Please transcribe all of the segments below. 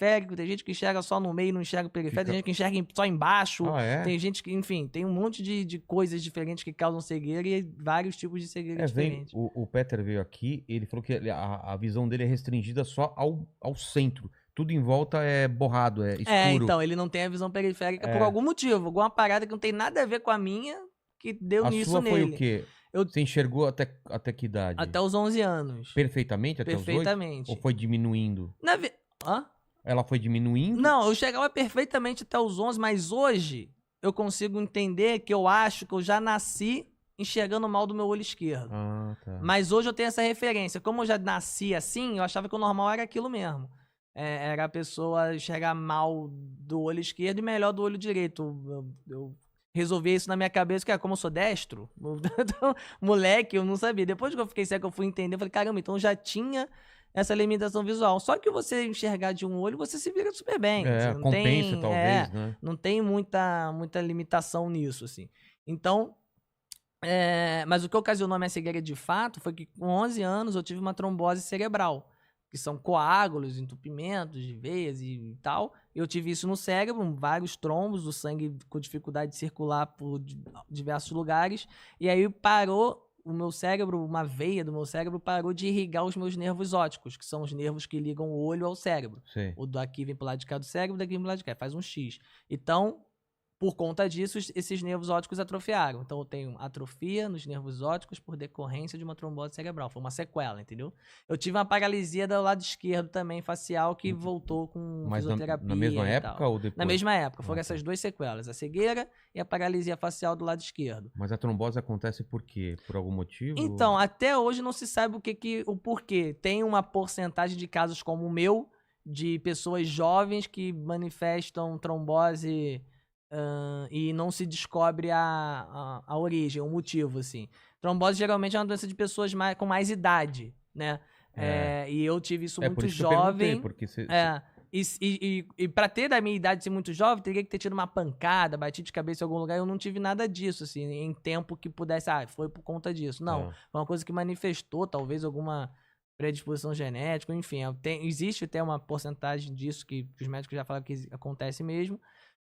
periférico, tem gente que enxerga só no meio, não enxerga o periférico, tem gente que enxerga só embaixo, tem gente que, enfim, tem um monte de coisas diferentes que causam cegueira e vários tipos de cegueira diferentes. O Peter veio aqui, ele falou que a visão dele é restringida só ao centro. Tudo em volta é borrado, é escuro. Então, ele não tem a visão periférica por algum motivo, alguma parada que não tem nada a ver com a minha, que deu nisso nele. A sua foi o quê? Você enxergou até que idade? Até os 11 anos. Perfeitamente? Até os 8? Ou foi diminuindo? Ela foi diminuindo? Não, eu chegava perfeitamente até os 11, mas hoje eu consigo entender que eu acho que eu já nasci enxergando mal do meu olho esquerdo. Tá. Mas hoje eu tenho essa referência. Como eu já nasci assim, eu achava que o normal era aquilo mesmo. Era a pessoa enxergar mal do olho esquerdo e melhor do olho direito. Eu resolvi isso na minha cabeça, que como eu sou destro, então, moleque, eu não sabia. Depois que eu fiquei cego, eu fui entender, eu falei, caramba, então eu já tinha essa limitação visual. Só que você enxergar de um olho, você se vira super bem. Não compensa, talvez, né? Não tem muita limitação nisso, assim. Então, mas o que ocasionou a minha cegueira de fato foi que com 11 anos eu tive uma trombose cerebral, que são coágulos, entupimentos de veias e tal. Eu tive isso no cérebro, vários trombos, o sangue com dificuldade de circular por diversos lugares. E aí parou o meu cérebro, uma veia do meu cérebro parou de irrigar os meus nervos ópticos, que são os nervos que ligam o olho ao cérebro. Sim. O daqui vem pro lado de cá do cérebro, daqui vem pro lado de cá, faz um X. Então, por conta disso, esses nervos ópticos atrofiaram. Então, eu tenho atrofia nos nervos ópticos por decorrência de uma trombose cerebral. Foi uma sequela, entendeu? Eu tive uma paralisia do lado esquerdo também, facial, que voltou com fisioterapia. Na mesma época ou depois? Na mesma época. Foram essas duas sequelas. A cegueira e a paralisia facial do lado esquerdo. Mas a trombose acontece por quê? Por algum motivo? Então, até hoje não se sabe o porquê. Tem uma porcentagem de casos como o meu, de pessoas jovens que manifestam trombose... e não se descobre a origem, o motivo, assim. Trombose geralmente é uma doença de pessoas com mais idade, né? E eu tive isso muito jovem. E pra ter da minha idade ser muito jovem, teria que ter tido uma pancada, batido de cabeça em algum lugar. Eu não tive nada disso, assim, em tempo que pudesse... foi por conta disso. Não, foi uma coisa que manifestou, talvez, alguma predisposição genética, enfim. Existe até uma porcentagem disso que os médicos já falaram que acontece mesmo.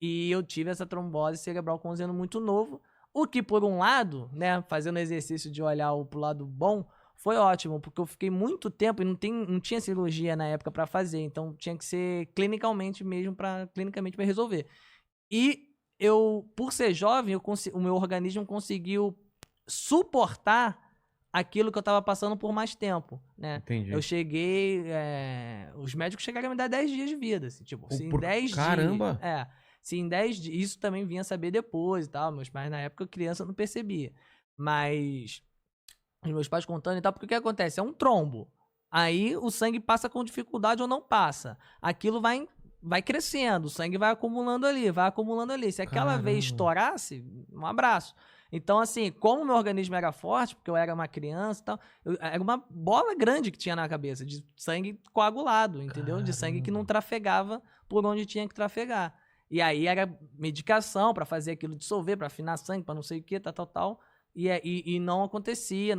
E eu tive essa trombose cerebral com 11 anos muito novo, o que por um lado, né, fazendo exercício de olhar pro lado bom, foi ótimo, porque eu fiquei muito tempo e não tinha cirurgia na época pra fazer, então tinha que ser clinicamente mesmo para resolver. E eu, por ser jovem, o meu organismo conseguiu suportar aquilo que eu tava passando por mais tempo, né? Entendi. Eu cheguei... os médicos chegaram a me dar 10 dias de vida, assim, tipo, se em 10 dias... Caramba! Se em 10 dias... Isso também vinha saber depois e tal. Meus pais, na época, criança, não percebia. Mas... os meus pais contando e tal, porque o que acontece? É um trombo. Aí o sangue passa com dificuldade ou não passa. Aquilo vai crescendo, o sangue vai acumulando ali. Se aquela vez estourasse, um abraço. Então, assim, como meu organismo era forte, porque eu era uma criança e tal, era uma bola grande que tinha na cabeça, de sangue coagulado, entendeu? De sangue que não trafegava por onde tinha que trafegar. E aí era medicação pra fazer aquilo dissolver, pra afinar sangue, pra não sei o que, tal. E não acontecia.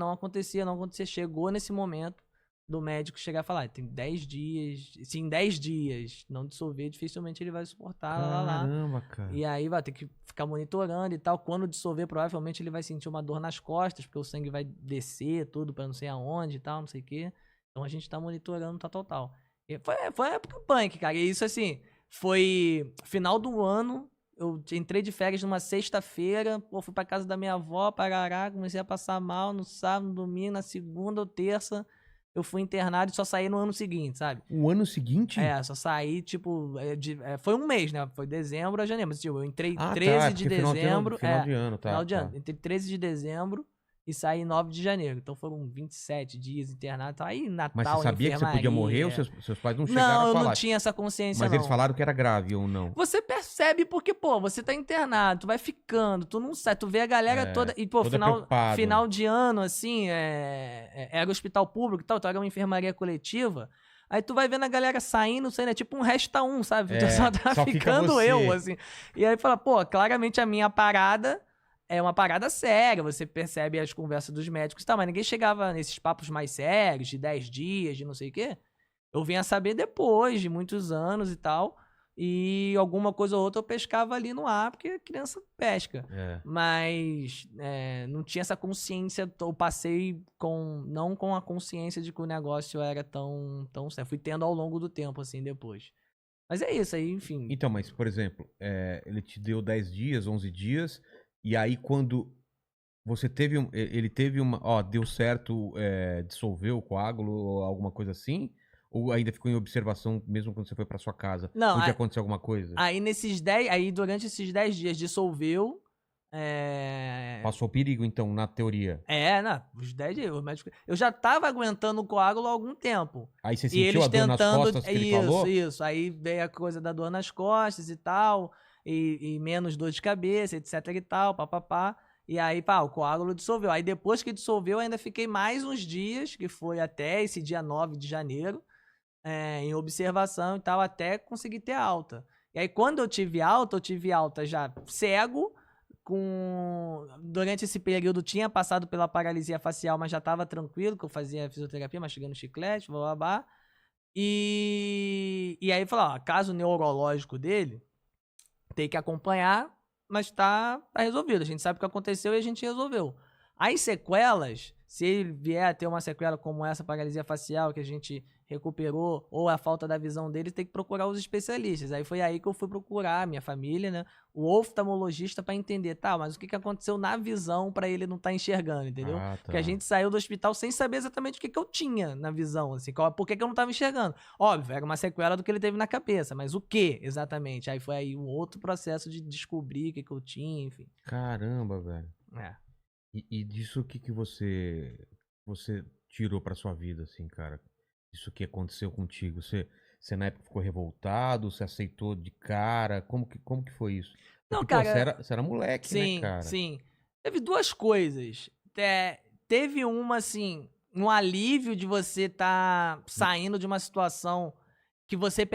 Chegou nesse momento do médico chegar e falar, tem 10 dias, se em 10 dias não dissolver, dificilmente ele vai suportar, Caramba, cara. E aí vai ter que ficar monitorando e tal. Quando dissolver, provavelmente ele vai sentir uma dor nas costas, porque o sangue vai descer tudo pra não sei aonde e tal, não sei o que. Então a gente tá monitorando, tal. E foi uma época punk, cara. E isso, assim, foi final do ano. Eu entrei de férias numa sexta-feira, fui pra casa da minha avó, parará, comecei a passar mal no sábado, no domingo, na segunda ou terça, eu fui internado e só saí no ano seguinte, sabe? O ano seguinte? Só saí, tipo, foi um mês, né? Foi dezembro a janeiro, mas tipo, eu entrei 13 de dezembro. Final de ano, tá. Final de ano. Entrei 13 de dezembro e saí 9 de janeiro. Então foram 27 dias internado. Aí Natal, mas você sabia que você podia morrer ou seus pais não chegaram a falar? Não, eu não tinha essa consciência, mas eles falaram que era grave ou não? Você percebe porque, pô, você tá internado, tu vai ficando, tu não sai, tu vê a galera toda... E, pô, final de ano, assim, era hospital público e tal, então era uma enfermaria coletiva. Aí tu vai vendo a galera saindo, é tipo um resta um, sabe? Só tá ficando eu, assim. E aí fala, pô, claramente a minha parada... é uma parada séria, você percebe as conversas dos médicos e tal, mas ninguém chegava nesses papos mais sérios, de 10 dias, de não sei o quê. Eu vim a saber depois de muitos anos e tal. E alguma coisa ou outra eu pescava ali no ar, porque a criança pesca. Mas não tinha essa consciência. Eu passei não com a consciência de que o negócio era tão sério. Fui tendo ao longo do tempo, assim, depois. Mas é isso aí, enfim. Então, mas, por exemplo, ele te deu 10 dias, 11 dias, e aí quando você teve ele teve uma, deu certo, dissolveu o coágulo ou alguma coisa assim? Ou ainda ficou em observação mesmo quando você foi pra sua casa? Não, Podia acontecer alguma coisa? Aí durante esses 10 dias dissolveu. Passou perigo, então, na teoria. Não, os 10 dias. O médico... Eu já tava aguentando o coágulo há algum tempo. Aí você E sentiu eles a dor nas tentando. costas que ele falou? Isso. Aí veio a coisa da dor nas costas e tal. E menos dor de cabeça, etc e tal, papapá. E aí, o coágulo dissolveu. Aí depois que dissolveu, ainda fiquei mais uns dias, que foi até esse dia 9 de janeiro, em observação e tal, até conseguir ter alta. E aí, quando eu tive alta já cego, durante esse período tinha passado pela paralisia facial, mas já estava tranquilo, que eu fazia fisioterapia, mastigando chiclete, blá. E aí falou, caso neurológico dele, tem que acompanhar, mas tá resolvido. A gente sabe o que aconteceu e a gente resolveu. As sequelas, se ele vier a ter uma sequela como essa paralisia facial que a gente recuperou, ou a falta da visão dele, tem que procurar os especialistas. Aí foi aí que eu fui procurar, minha família, né? O oftalmologista para entender, mas o que aconteceu na visão para ele não estar enxergando, entendeu? Tá. Porque a gente saiu do hospital sem saber exatamente o que eu tinha na visão, assim, por que eu não estava enxergando. Óbvio, era uma sequela do que ele teve na cabeça, mas o que exatamente? Aí foi aí um outro processo de descobrir o que eu tinha, enfim. Caramba, velho. E disso, o que você tirou pra sua vida, assim, cara? Isso que aconteceu contigo? Você na época ficou revoltado? Você aceitou de cara? Como que foi isso? Não, Porque, cara... você era moleque, né, cara? Sim. Teve duas coisas. Teve uma, assim, um alívio de você estar saindo de uma situação que você